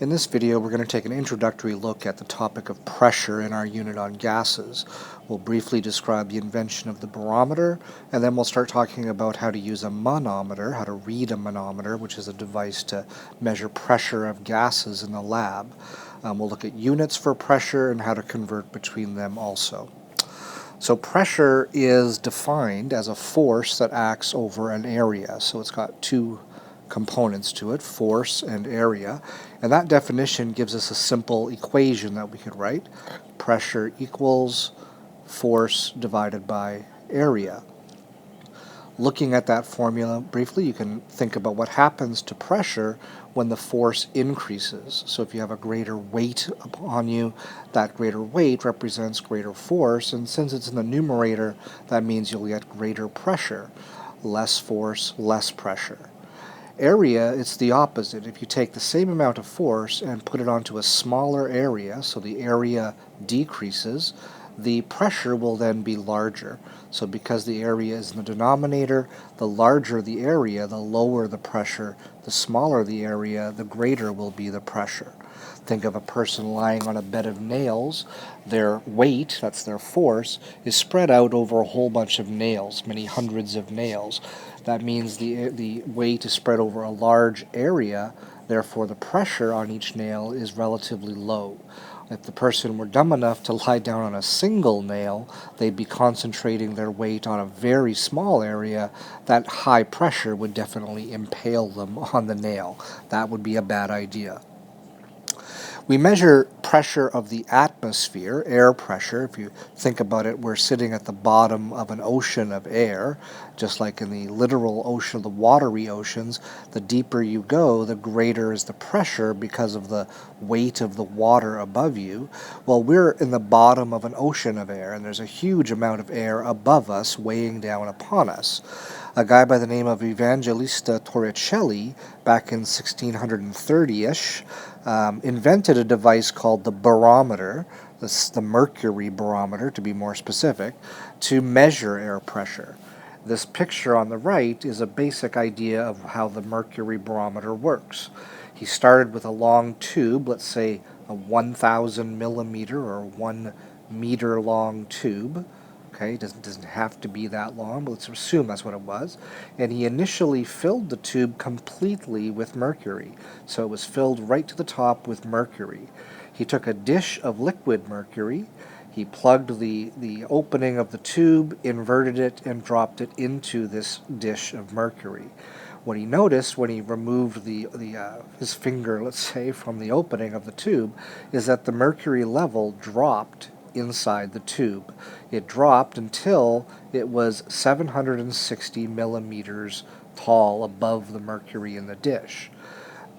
In this video, we're going to take an introductory look at the topic of pressure in our unit on gases. We'll briefly describe the invention of the barometer, and then we'll start talking about how to use a manometer, how to read a manometer, which is a device to measure pressure of gases in the lab. We'll look at units for pressure and how to convert between them also. So pressure is defined as a force that acts over an area. So it's got two components to it, force and area. And that definition gives us a simple equation that we could write. Pressure equals force divided by area. Looking at that formula briefly, you can think about what happens to pressure when the force increases. So if you have a greater weight upon you, that greater weight represents greater force, and since it's in the numerator, that means you'll get greater pressure. Less force, less pressure. Area, it's the opposite. If you take the same amount of force and put it onto a smaller area, so the area decreases, the pressure will then be larger. So because the area is in the denominator, the larger the area, the lower the pressure. The smaller the area, the greater will be the pressure. Think of a person lying on a bed of nails. Their weight, that's their force, is spread out over a whole bunch of nails, many hundreds of nails. That means the weight is spread over a large area, therefore the pressure on each nail is relatively low. If the person were dumb enough to lie down on a single nail, they'd be concentrating their weight on a very small area. That high pressure would definitely impale them on the nail. That would be a bad idea. We measure pressure of the atmosphere, air pressure. If you think about it, we're sitting at the bottom of an ocean of air, just like in the literal ocean, the watery oceans. The deeper you go, the greater is the pressure because of the weight of the water above you. Well, we're in the bottom of an ocean of air, and there's a huge amount of air above us weighing down upon us. A guy by the name of Evangelista Torricelli, back in 1630-ish, invented a device called the barometer, the mercury barometer to be more specific, to measure air pressure. This picture on the right is a basic idea of how the mercury barometer works. He started with a long tube, let's say a 1,000 millimeter or 1 meter long tube. Okay, it doesn't have to be that long, but let's assume that's what it was. And he initially filled the tube completely with mercury. So it was filled right to the top with mercury. He took a dish of liquid mercury, he plugged the opening of the tube, inverted it, and dropped it into this dish of mercury. What he noticed when he removed his finger, let's say, from the opening of the tube, is that the mercury level dropped inside the tube. It dropped until it was 760 millimeters tall above the mercury in the dish.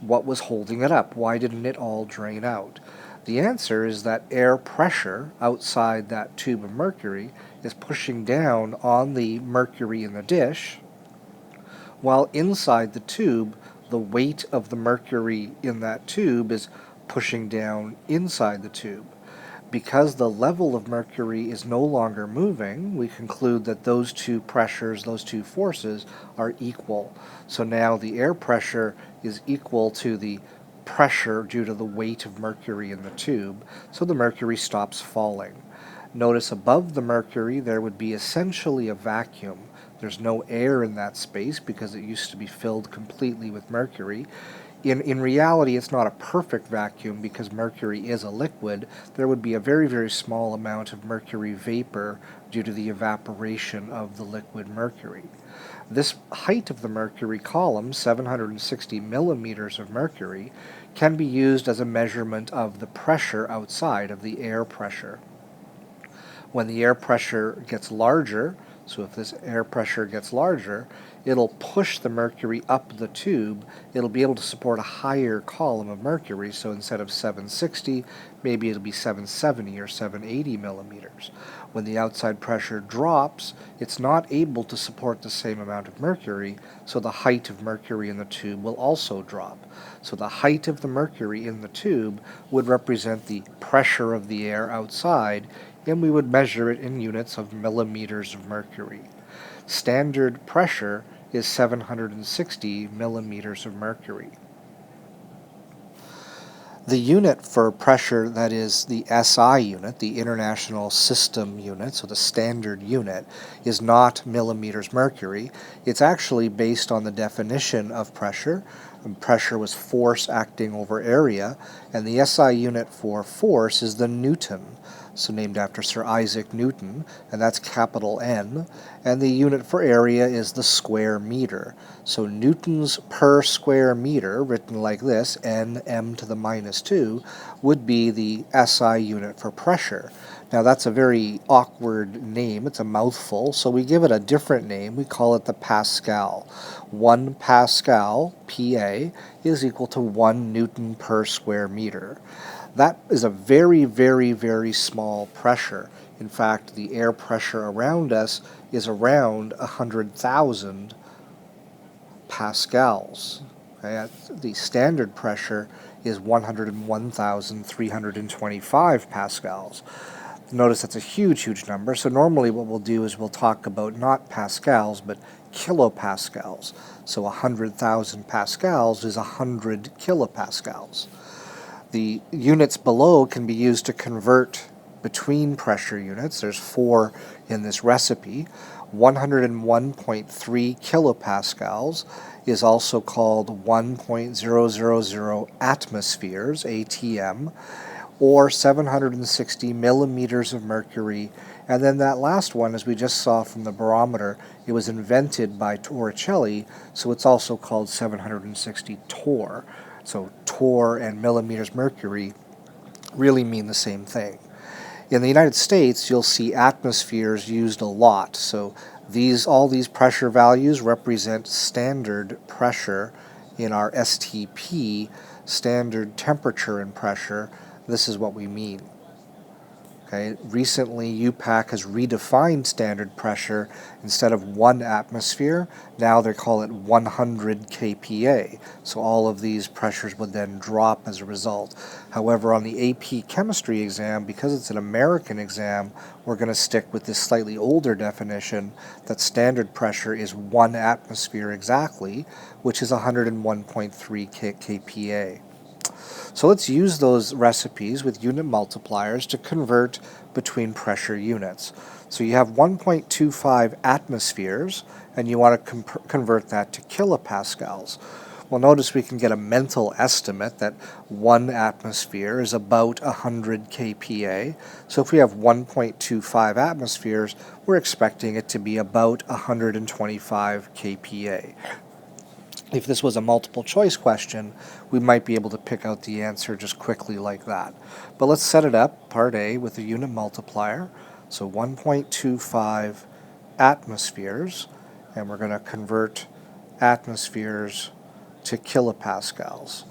What was holding it up? Why didn't it all drain out? The answer is that air pressure outside that tube of mercury is pushing down on the mercury in the dish, while inside the tube, the weight of the mercury in that tube is pushing down inside the tube. Because the level of mercury is no longer moving, we conclude that those two pressures, those two forces, are equal. So now the air pressure is equal to the pressure due to the weight of mercury in the tube, so the mercury stops falling. Notice above the mercury there would be essentially a vacuum. There's no air in that space because it used to be filled completely with mercury. In reality, it's not a perfect vacuum because mercury is a liquid. There would be a very, very small amount of mercury vapor due to the evaporation of the liquid mercury. This height of the mercury column, 760 millimeters of mercury, can be used as a measurement of the pressure outside, of the air pressure. When the air pressure gets larger, so if this air pressure gets larger, it'll push the mercury up the tube. It'll be able to support a higher column of mercury, so instead of 760, maybe it'll be 770 or 780 millimeters. When the outside pressure drops, it's not able to support the same amount of mercury, so the height of mercury in the tube will also drop. So the height of the mercury in the tube would represent the pressure of the air outside, and we would measure it in units of millimeters of mercury. Standard pressure is 760 millimeters of mercury. The unit for pressure, that is the SI unit, the International System Unit, so the standard unit, is not millimeters mercury. It's actually based on the definition of pressure. And pressure was force acting over area, and the SI unit for force is the Newton, so named after Sir Isaac Newton, and that's capital N. And the unit for area is the square meter. So newtons per square meter, written like this, Nm to the minus 2, would be the SI unit for pressure. Now that's a very awkward name, it's a mouthful, so we give it a different name. We call it the Pascal. 1 Pascal, PA, is equal to 1 Newton per square meter. That is a very, very, very small pressure. In fact, the air pressure around us is around 100,000 pascals. Okay? The standard pressure is 101,325 pascals. Notice that's a huge, huge number. So normally what we'll do is we'll talk about not pascals, but kilopascals. So 100,000 pascals is 100 kilopascals. The units below can be used to convert between pressure units. There's 4 in this recipe. 101.3 kilopascals is also called 1.000 atmospheres, ATM, or 760 millimeters of mercury. And then that last one, as we just saw from the barometer, it was invented by Torricelli, so it's also called 760 torr. So torr and millimeters mercury really mean the same thing. In the United States, you'll see atmospheres used a lot. So all these pressure values represent standard pressure in our STP, standard temperature and pressure. This is what we mean. Okay. Recently, UPAC has redefined standard pressure. Instead of 1 atmosphere, now they call it 100 kPa. So all of these pressures would then drop as a result. However, on the AP chemistry exam, because it's an American exam, we're going to stick with this slightly older definition that standard pressure is 1 atmosphere exactly, which is 101.3 kPa. So let's use those recipes with unit multipliers to convert between pressure units. So you have 1.25 atmospheres, and you want to convert that to kilopascals. Well, notice we can get a mental estimate that 1 atmosphere is about 100 kPa. So if we have 1.25 atmospheres, we're expecting it to be about 125 kPa. If this was a multiple choice question, we might be able to pick out the answer just quickly like that. But let's set it up, part A, with a unit multiplier. So 1.25 atmospheres, and we're going to convert atmospheres to kilopascals.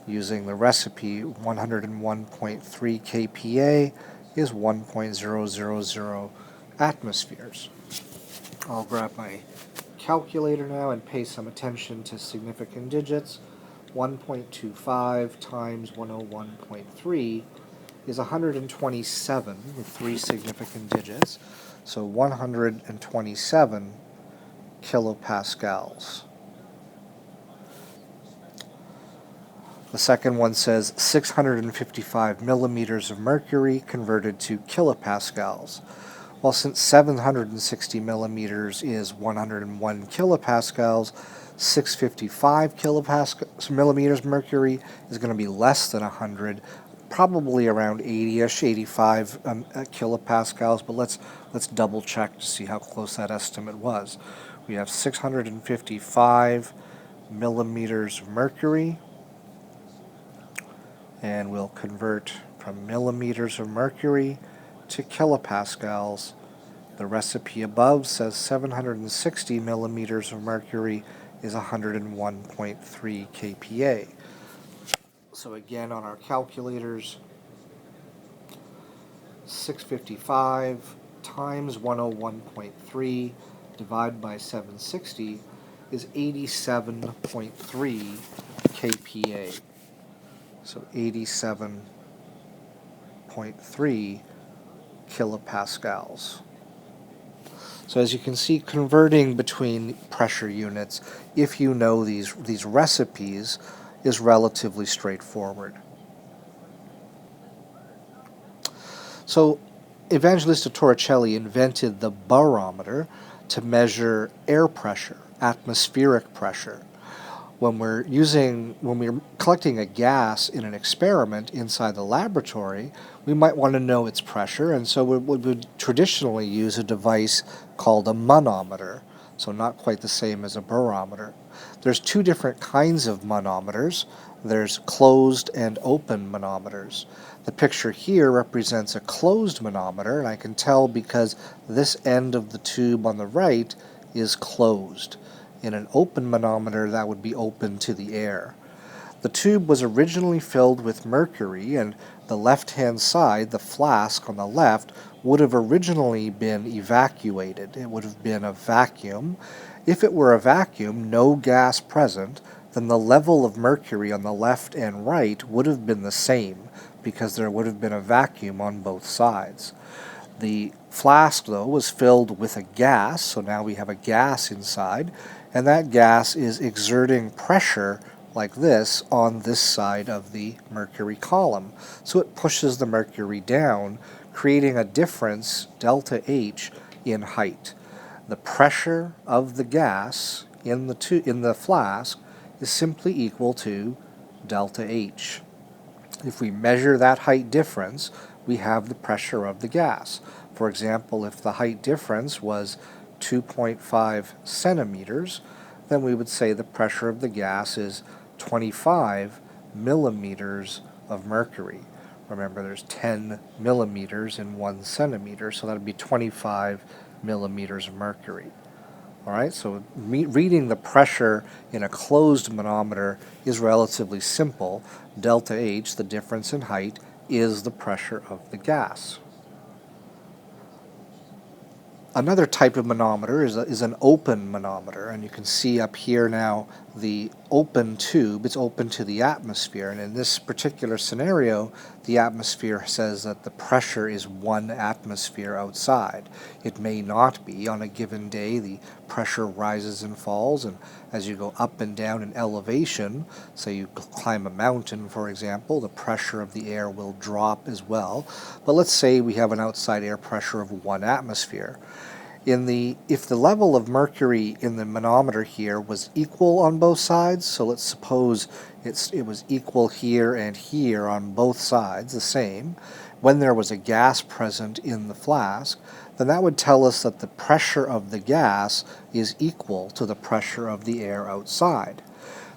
Using the recipe, 101.3 kPa is 1.000 atmospheres. I'll grab my calculator now and pay some attention to significant digits. 1.25 times 101.3 is 127 with 3 significant digits, so 127 kilopascals. The second one says 655 millimeters of mercury converted to kilopascals. Well, since 760 millimeters is 101 kilopascals, 655 millimeters mercury is going to be less than 100, probably around 80-ish, 85 kilopascals, but let's double check to see how close that estimate was. We have 655 millimeters of mercury, and we'll convert from millimeters of mercury to kilopascals. The recipe above says 760 millimeters of mercury is 101.3 kPa. So again, on our calculators, 655 times 101.3 divided by 760 is 87.3 kPa. So 87.3 kilopascals. So as you can see, converting between pressure units, if you know these recipes, is relatively straightforward. So Evangelista Torricelli invented the barometer to measure air pressure, atmospheric pressure. When we're collecting a gas in an experiment inside the laboratory, we might want to know its pressure, and so we would traditionally use a device called a manometer, so not quite the same as a barometer. There's two different kinds of manometers. There's closed and open manometers. The picture here represents a closed manometer, and I can tell because this end of the tube on the right is closed. In an open manometer, that would be open to the air. The tube was originally filled with mercury, and the left-hand side, the flask on the left, would have originally been evacuated. It would have been a vacuum. If it were a vacuum, no gas present, then the level of mercury on the left and right would have been the same, because there would have been a vacuum on both sides. The flask, though, was filled with a gas, so now we have a gas inside, and that gas is exerting pressure like this on this side of the mercury column. So it pushes the mercury down, creating a difference, delta H, in height. The pressure of the gas in the flask is simply equal to delta H. If we measure that height difference, we have the pressure of the gas. For example, if the height difference was 2.5 centimeters, then we would say the pressure of the gas is 25 millimeters of mercury. Remember, there's 10 millimeters in 1 centimeter, so that would be 25 millimeters of mercury. All right, so reading the pressure in a closed manometer is relatively simple. Delta H, the difference in height, is the pressure of the gas. Another type of manometer is an open manometer, and you can see up here now the open tube. It's open to the atmosphere, and in this particular scenario, the atmosphere says that the pressure is 1 atmosphere outside. It may not be. On a given day, the pressure rises and falls, and as you go up and down in elevation, say you climb a mountain, for example, the pressure of the air will drop as well. But let's say we have an outside air pressure of 1 atmosphere. If the level of mercury in the manometer here was equal on both sides, so let's suppose it was equal here and here on both sides, the same, when there was a gas present in the flask, then that would tell us that the pressure of the gas is equal to the pressure of the air outside.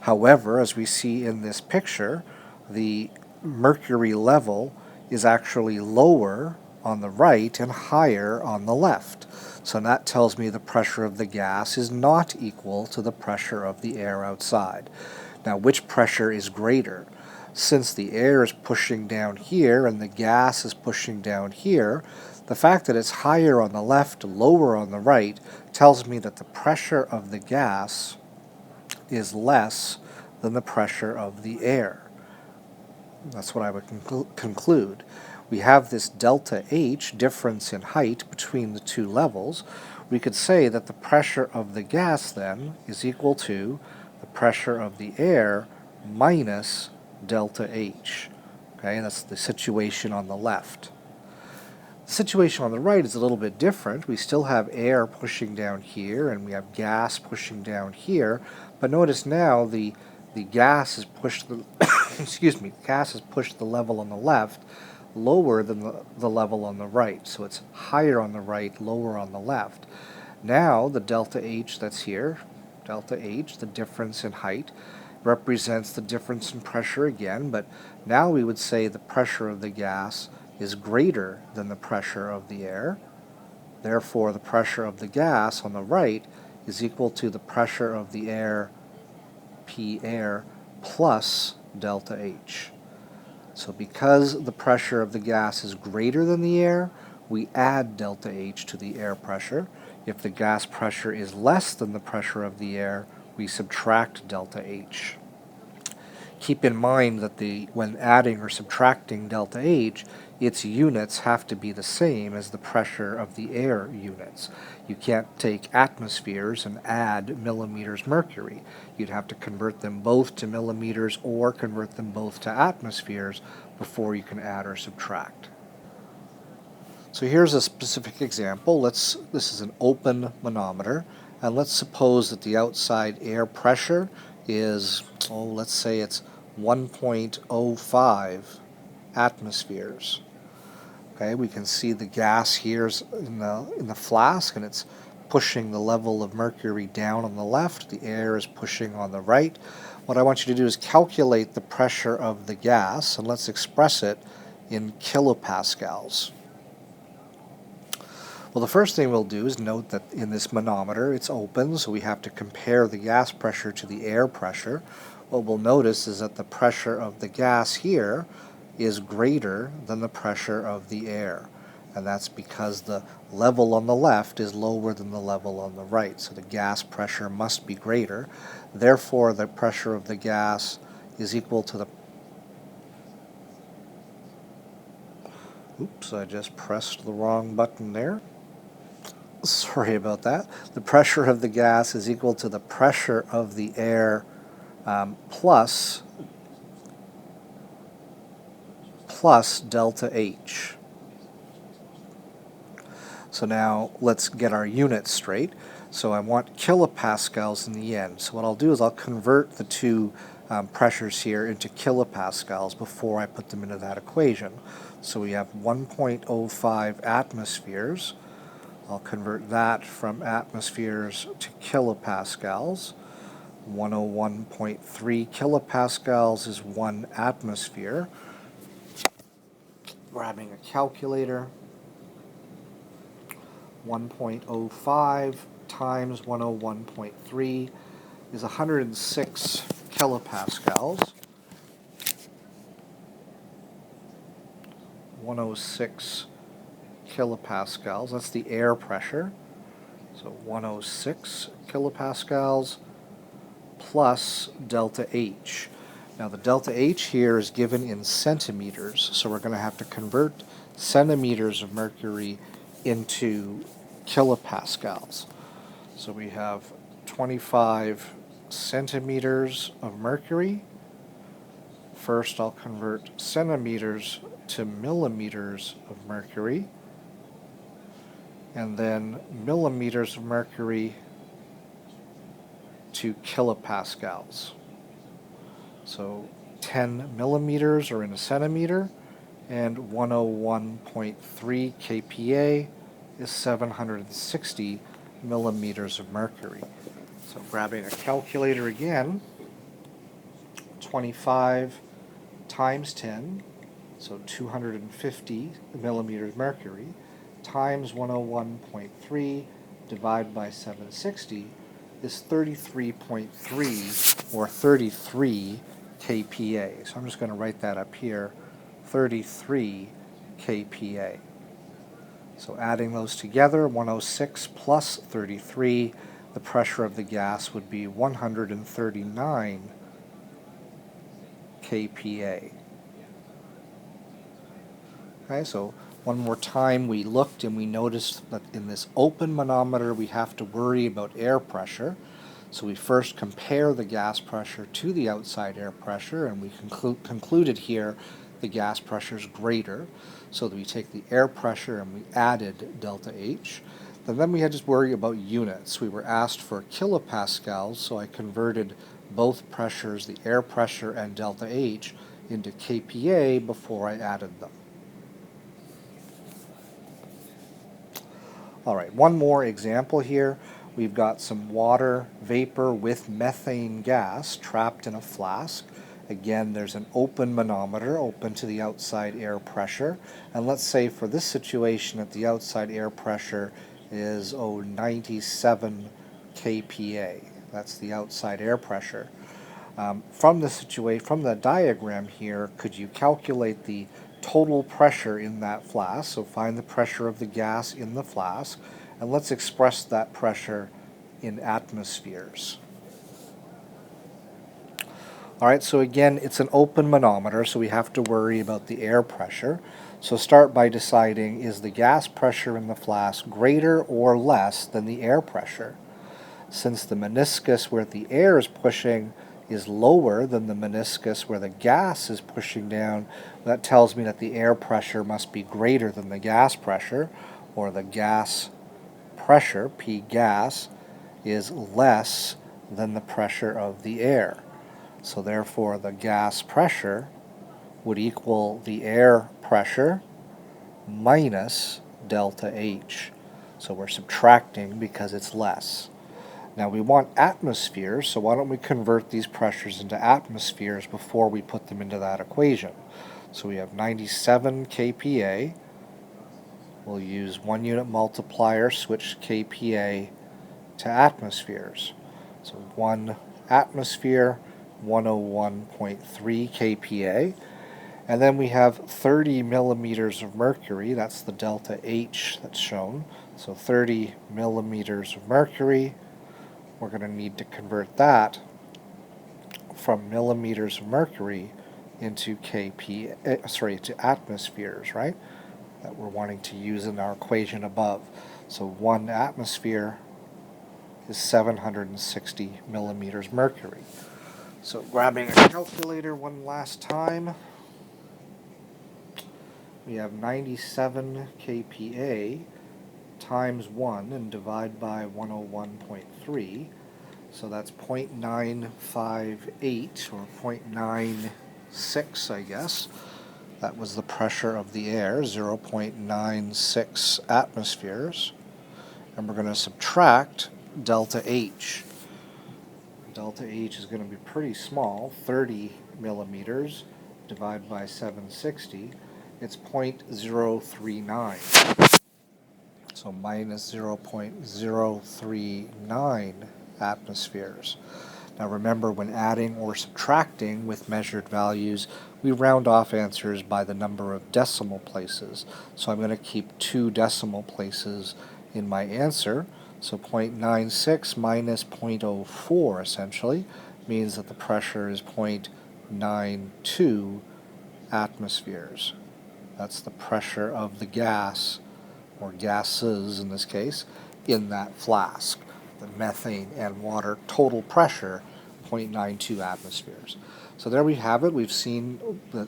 However, as we see in this picture, the mercury level is actually lower on the right and higher on the left. So that tells me the pressure of the gas is not equal to the pressure of the air outside. Now, which pressure is greater? Since the air is pushing down here and the gas is pushing down here, the fact that it's higher on the left, lower on the right, tells me that the pressure of the gas is less than the pressure of the air. That's what I would conclude. We have this delta H, difference in height between the two levels. We could say that the pressure of the gas then is equal to the pressure of the air minus delta H. Okay, that's the situation on the left. The situation on the right is a little bit different. We still have air pushing down here and we have gas pushing down here, but notice now the gas has pushed the gas has pushed the level on the left lower than the level on the right. So it's higher on the right, lower on the left. Now the delta H that's here, delta H, the difference in height, represents the difference in pressure again, but now we would say the pressure of the gas is greater than the pressure of the air. Therefore, the pressure of the gas on the right is equal to the pressure of the air, P air, plus delta H. So because the pressure of the gas is greater than the air, we add delta H to the air pressure. If the gas pressure is less than the pressure of the air, we subtract delta H. Keep in mind that when adding or subtracting delta H, its units have to be the same as the pressure of the air units. You can't take atmospheres and add millimeters mercury. You'd have to convert them both to millimeters or convert them both to atmospheres before you can add or subtract. So here's a specific example. This is an open manometer, and let's suppose that the outside air pressure is, let's say it's 1.05 atmospheres. Okay, we can see the gas here in the flask, and it's pushing the level of mercury down on the left. The air is pushing on the right. What I want you to do is calculate the pressure of the gas, and let's express it in kilopascals. Well, the first thing we'll do is note that in this manometer it's open, so we have to compare the gas pressure to the air pressure. What we'll notice is that the pressure of the gas here is greater than the pressure of the air. And that's because the level on the left is lower than the level on the right. So the gas pressure must be greater. Therefore, the pressure of the gas is equal to the... Oops, I just pressed the wrong button there. Sorry about that. The pressure of the gas is equal to the pressure of the air plus delta H. So now let's get our units straight. So I want kilopascals in the end. So what I'll do is I'll convert the two pressures here into kilopascals before I put them into that equation. So we have 1.05 atmospheres. I'll convert that from atmospheres to kilopascals. 101.3 kilopascals is 1 atmosphere. Grabbing a calculator. 1.05 times 101.3 is 106 kilopascals. 106 kilopascals, that's the air pressure. So 106 kilopascals plus delta H. Now the delta H here is given in centimeters, so we're going to have to convert centimeters of mercury into kilopascals. So we have 25 centimeters of mercury. First I'll convert centimeters to millimeters of mercury, and then millimeters of mercury to kilopascals. So 10 millimeters are in a centimeter, and 101.3 kPa is 760 millimeters of mercury. So grabbing a calculator again, 25 times 10, so 250 millimeters mercury, times 101.3 divided by 760 is 33.3 or 33 kPa. So I'm just going to write that up here, 33 kPa. So adding those together, 106 plus 33, the pressure of the gas would be 139 kPa. Okay, so one more time we looked and we noticed that in this open manometer we have to worry about air pressure. So we first compare the gas pressure to the outside air pressure, and we concluded here the gas pressure is greater. So that we take the air pressure and we added delta H. And then we had to worry about units. We were asked for kilopascals, so I converted both pressures, the air pressure and delta H, into kPa before I added them. All right, one more example here. We've got some water vapor with methane gas trapped in a flask. Again, there's an open manometer, open to the outside air pressure. And let's say for this situation that the outside air pressure is 97 kPa. That's the outside air pressure. From the diagram here, could you calculate the total pressure in that flask? So find the pressure of the gas in the flask, and let's express that pressure in atmospheres. All right, so again, it's an open manometer, so we have to worry about the air pressure. So start by deciding, is the gas pressure in the flask greater or less than the air pressure? Since the meniscus where the air is pushing is lower than the meniscus where the gas is pushing down, that tells me that the air pressure must be greater than the gas pressure, or the gas pressure, P gas, is less than the pressure of the air. So therefore the gas pressure would equal the air pressure minus delta H. So we're subtracting because it's less. Now we want atmospheres, so why don't we convert these pressures into atmospheres before we put them into that equation. So we have 97 kPa. We'll use 1 unit multiplier, switch kPa to atmospheres. So 1 atmosphere, 101.3 kPa. And then we have 30 millimeters of mercury. That's the delta H that's shown. So 30 millimeters of mercury. We're going to need to convert that from millimeters of mercury into to atmospheres, right? That we're wanting to use in our equation above. So 1 atmosphere is 760 millimeters mercury. So grabbing a calculator one last time, we have 97 kPa times 1 and divide by 101.3. So that's 0.958 or 0.96, I guess. That was the pressure of the air, 0.96 atmospheres. And we're going to subtract delta H. Delta H is going to be pretty small, 30 millimeters divided by 760. It's 0.039. So minus 0.039 atmospheres. Now remember, when adding or subtracting with measured values, we round off answers by the number of decimal places. So I'm going to keep 2 decimal places in my answer. So 0.96 minus 0.04 essentially means that the pressure is 0.92 atmospheres. That's the pressure of the gas, or gases in this case, in that flask. The methane and water total pressure, 0.92 atmospheres. So there we have it. We've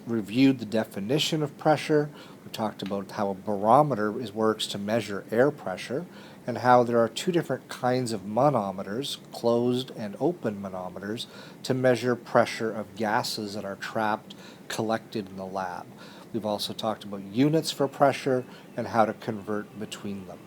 reviewed the definition of pressure. We talked about how a barometer works to measure air pressure, and how there are 2 different kinds of manometers, closed and open manometers, to measure pressure of gases that are trapped, collected in the lab. We've also talked about units for pressure and how to convert between them.